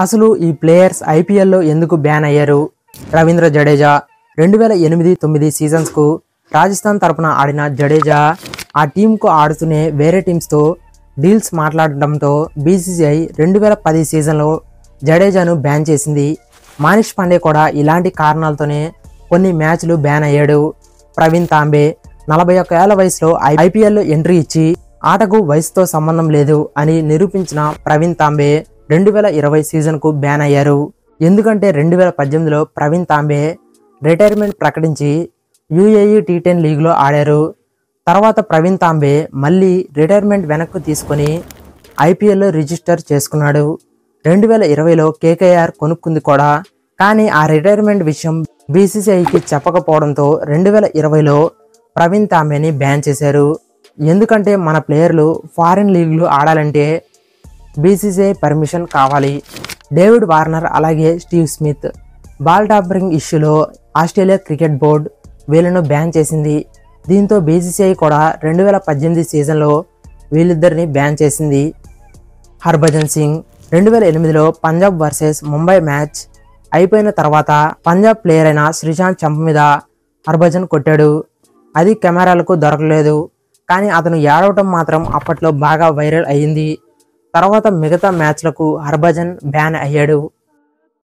అసలు ఈ ప్లేయర్స్ ఐపీఎల్లో ఎందుకు బ్యాన్ అయ్యారు? రవీంద్ర జడేజా 2008-9 సీజన్స్కు రాజస్థాన్ తరపున ఆడిన జడేజా ఆ టీంకు ఆడుతూనే వేరే టీమ్స్తో డీల్స్ మాట్లాడడంతో బీసీసీఐ 2010 సీజన్లో జడేజాను బ్యాన్ చేసింది. మనీష్ పాండే కూడా ఇలాంటి కారణాలతోనే కొన్ని మ్యాచ్లు బ్యాన్ అయ్యాడు. ప్రవీణ్ తాంబే 41 ఏళ్ల వయసులో ఐపీఎల్లో ఎంట్రీ ఇచ్చి ఆటకు వయసుతో సంబంధం లేదు అని నిరూపించిన ప్రవీణ్ తాంబే 2020 సీజన్కు బ్యాన్ అయ్యారు. ఎందుకంటే 2018లో ప్రవీణ్ తాంబే రిటైర్మెంట్ ప్రకటించి యూఏఈ టీ10 లీగ్లో ఆడారు. తర్వాత ప్రవీణ్ తాంబే మళ్ళీ రిటైర్మెంట్ వెనక్కు తీసుకొని ఐపీఎల్లో రిజిస్టర్ చేసుకున్నాడు. 2020లో కేకేఆర్ కొనుక్కుంది కూడా. కానీ ఆ రిటైర్మెంట్ విషయం బీసీసీఐకి చెప్పకపోవడంతో 2020లో ప్రవీణ్ తాంబేని బ్యాన్ చేశారు. ఎందుకంటే మన ప్లేయర్లు ఫారిన్ లీగ్లు ఆడాలంటే బీసీసీఐ పర్మిషన్ కావాలి. డేవిడ్ వార్నర్ అలాగే స్టీవ్ స్మిత్ బాల్ టాంపరింగ్ ఇష్యూలో ఆస్ట్రేలియా క్రికెట్ బోర్డు వీళ్ళను బ్యాన్ చేసింది. దీంతో బీసీసీఐ కూడా 2018 సీజన్లో వీళ్ళిద్దరిని బ్యాన్ చేసింది. హర్భజన్ సింగ్ 2008లో పంజాబ్ వర్సెస్ ముంబై మ్యాచ్ అయిపోయిన తర్వాత పంజాబ్ ప్లేయర్ అయిన శ్రీశాంత్ చెంప మీద హర్భజన్ కొట్టాడు. అది కెమెరాలకు దొరకలేదు. కానీ అతను ఏడవటం మాత్రం అప్పట్లో బాగా వైరల్ అయ్యింది. తర్వాత మిగతా మ్యాచ్లకు హర్భజన్ బ్యాన్ అయ్యాడు.